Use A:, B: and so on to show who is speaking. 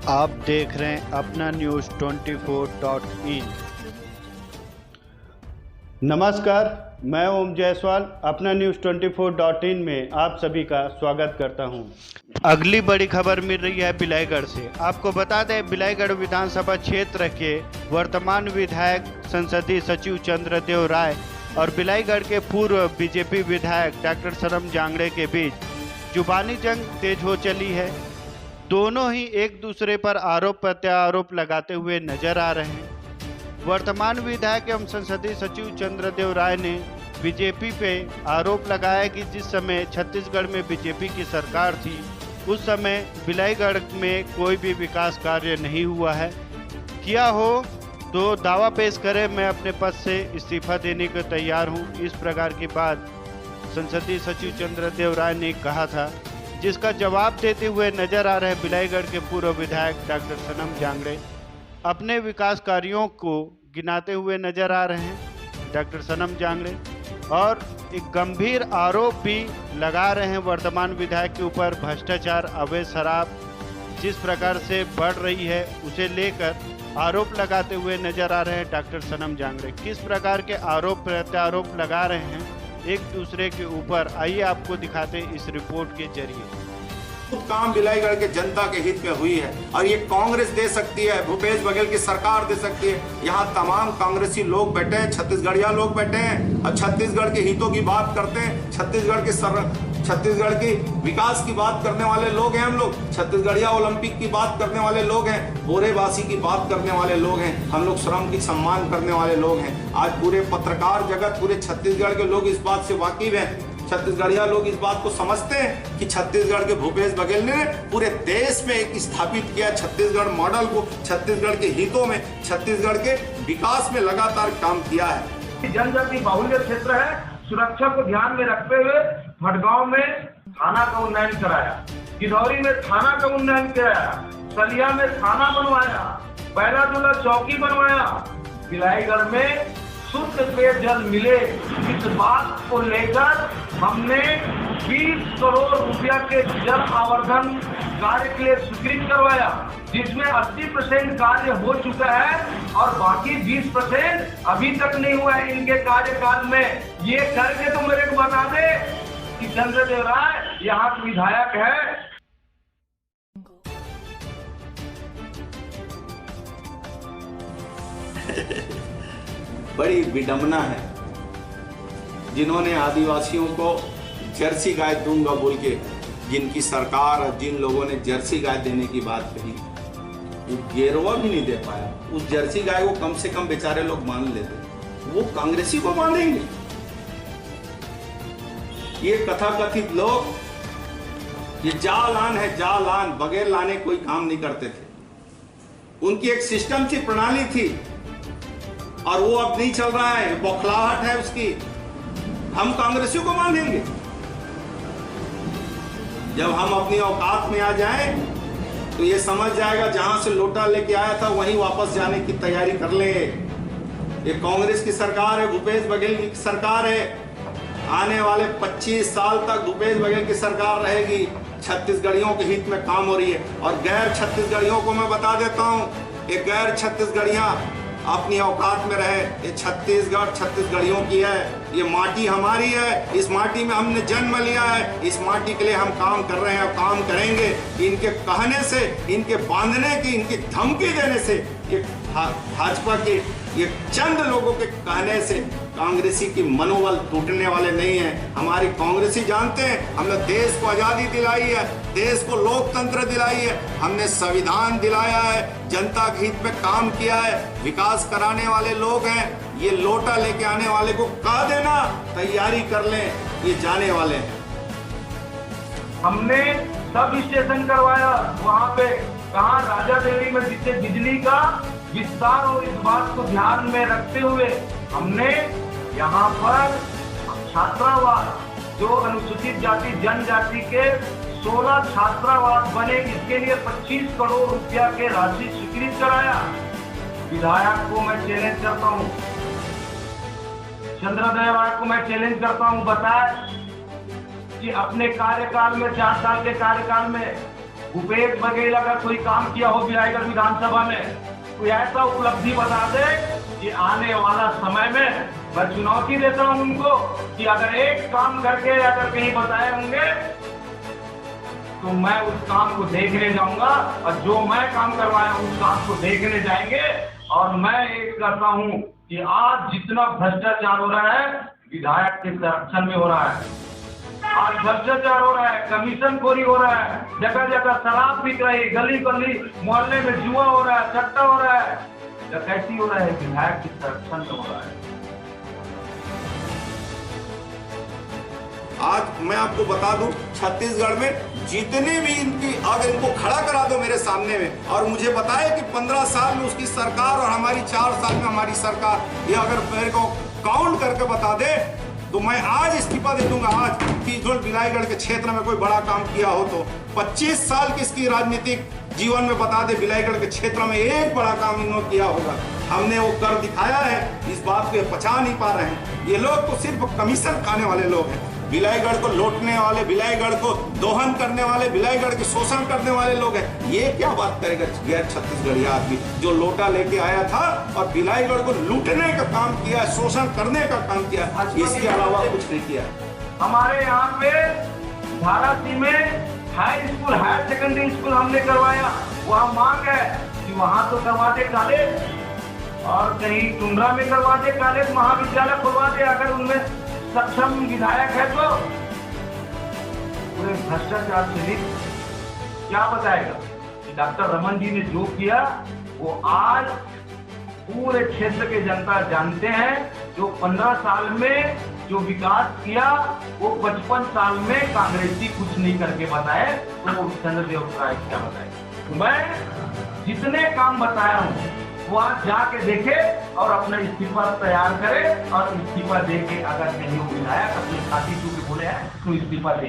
A: आप देख रहे हैं अपना न्यूज़ 24.in। नमस्कार, मैं ओम जायसवाल अपना न्यूज़ 24.in में आप सभी का स्वागत करता हूं। अगली बड़ी खबर मिल रही है बिलाईगढ़ से। आपको बता दें, बिलाईगढ़ विधानसभा क्षेत्र के वर्तमान विधायक संसदीय सचिव चंद्रदेव राय और बिलाईगढ़ के पूर्व बीजेपी विधायक डॉक्टर सनम जांगड़े के बीच जुबानी जंग तेज हो चली है। दोनों ही एक दूसरे पर आरोप प्रत्यारोप लगाते हुए नजर आ रहे हैं। वर्तमान विधायक एवं संसदीय सचिव चंद्रदेव राय ने बीजेपी पे आरोप लगाया कि जिस समय छत्तीसगढ़ में बीजेपी की सरकार थी उस समय बिलाईगढ़ में कोई भी विकास कार्य नहीं हुआ है। किया हो तो दावा पेश करे, मैं अपने पद से इस्तीफा देने को तैयार हूं। इस प्रकार की बात संसदीय सचिव चंद्रदेव राय ने कहा था, जिसका जवाब देते हुए नजर आ रहे बिलाईगढ़ के पूर्व विधायक डॉक्टर सनम जांगड़े अपने विकास कार्यों को गिनाते हुए नजर आ रहे हैं। डॉक्टर सनम जांगड़े और एक गंभीर आरोप भी लगा रहे हैं वर्तमान विधायक के ऊपर। भ्रष्टाचार, अवैध शराब जिस प्रकार से बढ़ रही है उसे लेकर आरोप लगाते हुए नजर आ रहे हैं डॉक्टर सनम जांगड़े। किस प्रकार के आरोप प्रत्यारोप लगा रहे हैं एक दूसरे के ऊपर, आइए आपको दिखाते हैं इस रिपोर्ट के जरिए।
B: काम बिलाईगढ़ के जनता के हित में हुई है और ये कांग्रेस दे सकती है, भूपेश बघेल की सरकार दे सकती है। यहाँ तमाम कांग्रेसी लोग बैठे हैं, छत्तीसगढ़िया लोग बैठे हैं और छत्तीसगढ़ के हितों की बात करते हैं। छत्तीसगढ़ की विकास की बात करने वाले लोग हैं हम लोग। छत्तीसगढ़िया ओलंपिक की बात करने वाले लोग हैं, बोरेवासी की बात करने वाले लोग हैं। हम लोग श्रम की सम्मान करने वाले लोग हैं। आज पूरे पत्रकार जगत, पूरे छत्तीसगढ़ के लोग इस बात से वाकिफ हैं। छत्तीसगढ़िया लोग इस बात को समझते हैं कि छत्तीसगढ़ के भूपेश बघेल ने पूरे देश में एक स्थापित किया छत्तीसगढ़ मॉडल को, छत्तीसगढ़ के हितों में, छत्तीसगढ़ के विकास में लगातार काम किया है।
C: जनजाति बाहुल्य क्षेत्र है, सुरक्षा को ध्यान में रखते हुए भटगांव में थाना का उन्नयन कराया, गिधौरी में थाना का उन्नयन कराया, सलिया में थाना बनवाया, पहला दूल्हा चौकी बनवाया। बिलाईगढ़ में शुद्ध पेयजल मिले, इस बात को लेकर हमने 20 करोड़ रुपया के जल आवर्धन कार्य के लिए स्वीकृत करवाया, जिसमें 80% कार्य हो चुका है और बाकी 20% अभी तक नहीं हुआ है इनके कार्यकाल में। ये करके तो मेरे को बता दे कि चंद्रदेव राय यहाँ के विधायक है।
B: बड़ी विडंबना है जिन्होंने आदिवासियों को जर्सी गाय दूंगा बोल के, जिनकी सरकार और जिन लोगों ने जर्सी गाय देने की बात कही, वो गेरवा भी नहीं दे पाया। उस जर्सी गाय को कम से कम बेचारे लोग मान लेते, वो कांग्रेसी को मानेंगे। ये कथाकथित लोग, ये जालान है, जालान। बगैर लाने कोई काम नहीं करते थे। उनकी एक सिस्टम थी, प्रणाली थी और वो अब नहीं चल रहा है, बौखलाहट है उसकी। हम कांग्रेसियों को मानेंगे। जब हम अपनी औकात में आ जाएं तो ये समझ जाएगा जहां से लोटा लेके आया था वहीं वापस जाने की तैयारी कर ले। ये कांग्रेस की सरकार है, भूपेश बघेल की सरकार है। आने वाले 25 साल तक भूपेश बघेल की सरकार रहेगी। छत्तीसगढ़ियों के हित में काम हो रही है। और गैर छत्तीसगढ़ियों को मैं बता देता हूं, ये गैर छत्तीसगढ़ियां अपनी औकात में रहे। ये छत्तीसगढ़ छत्तीसगढ़ियों की है, ये माटी हमारी है, इस माटी में हमने जन्म लिया है, इस माटी के लिए हम काम कर रहे हैं और काम करेंगे। इनके कहने से, इनके बांधने की, इनकी धमकी देने से, ये भाजपा के ये चंद लोगों के कहने से कांग्रेसी की मनोबल टूटने वाले नहीं है। हमारी कांग्रेसी जानते हैं, हमने देश को आजादी दिलाई है, देश को लोकतंत्र दिलाई है, हमने संविधान दिलाया है, जनता के हित में काम किया है, विकास कराने वाले लोग हैं। ये लोटा लेके आने वाले को कह देना तैयारी कर लें, ये जाने वाले हैं।
C: हमने सब स्टेशन करवाया, वहाँ पे कहा राजा देवी में जिससे बिजली का विस्तार, और इस बात को ध्यान में रखते हुए हमने यहाँ पर छात्रावास, जो अनुसूचित जाति जनजाति के 16 छात्रावास बने, इसके लिए 25 करोड़ रुपया के राशि स्वीकृत कराया। विधायक को मैं चैलेंज करता हूँ, चंद्रदेव राय को मैं चैलेंज करता हूँ, बताए कि अपने कार्यकाल में 4 साल के कार्यकाल में भूपेश बघेल अगर कोई काम किया हो बिलाईगढ़ विधानसभा में, कोई ऐसा उपलब्धि बता दे कि आने वाला समय में मैं चुनौती देता हूं उनको कि अगर एक काम करके अगर कहीं बताए होंगे तो मैं उस काम को देखने जाऊंगा, और जो मैं काम करवाया उस काम को देखने जाएंगे। और मैं एक करता हूं कि आज जितना भ्रष्टाचार हो रहा है विधायक के संरक्षण में हो रहा है, आज भ्रष्टाचार हो रहा है, कमीशन खोरी हो रहा है, जगह जगह शराब बिक रही है, गली गली मोहल्ले में जुआ हो रहा है, सट्टा हो रहा है, डकैती हो रहा है, विधायक के संरक्षण में हो रहा है।
B: आज मैं आपको बता दूं, छत्तीसगढ़ में जितने भी इनकी, अगर इनको खड़ा करा दो मेरे सामने में और मुझे बताए कि 15 साल में उसकी सरकार और हमारी 4 साल में हमारी सरकार, ये अगर मेरे को काउंट करके बता दे तो मैं आज इस्तीफा दे दूंगा। आज कि जो बिलाईगढ़ के क्षेत्र में कोई बड़ा काम किया हो तो 25 साल की इसकी राजनीतिक जीवन में बता दे बिलाईगढ़ के क्षेत्र में एक बड़ा काम इन्होंने किया होगा। हमने वो कर दिखाया है, इस बात को पचा नहीं पा रहे हैं। ये लोग तो सिर्फ कमीशन खाने वाले लोग हैं, बिलाईगढ़ को लौटने वाले, बिलाईगढ़ को दोहन करने वाले, बिलाईगढ़ के शोषण करने वाले लोग हैं। ये क्या बात करेगा गैर छत्तीसगढ़ी आदमी जो लोटा लेके आया था और बिलाईगढ़ को लूटने का काम किया, शोषण करने का काम किया, इसके अलावा कुछ नहीं किया।
C: हमारे यहाँ पे धारासी में high school, higher secondary school हमने करवाया, वहाँ मांग है कि वहाँ तो करवा दे कॉलेज, और कहीं टुंड्रा में करवा दे कॉलेज, महाविद्यालय खुलवा दे अगर उनमें सक्षम विधायक है तो। पूरे भ्रष्टाचार से भी क्या बताएगा कि डॉक्टर रमन जी ने जो किया वो आज पूरे क्षेत्र के जनता जानते हैं। जो 15 साल में जो विकास किया वो 55 साल में कांग्रेसी कुछ नहीं करके बताए, तो चंद्रदेव राय क्या बताए। मैं जितने काम बताया हूँ वो आज जाके देखे और अपना इस्तीफा तैयार करे, और इस्तीफा दे के अगर कहीं विधायक अपनी साथी चूंकि बोले हैं तो इस्तीफा दे।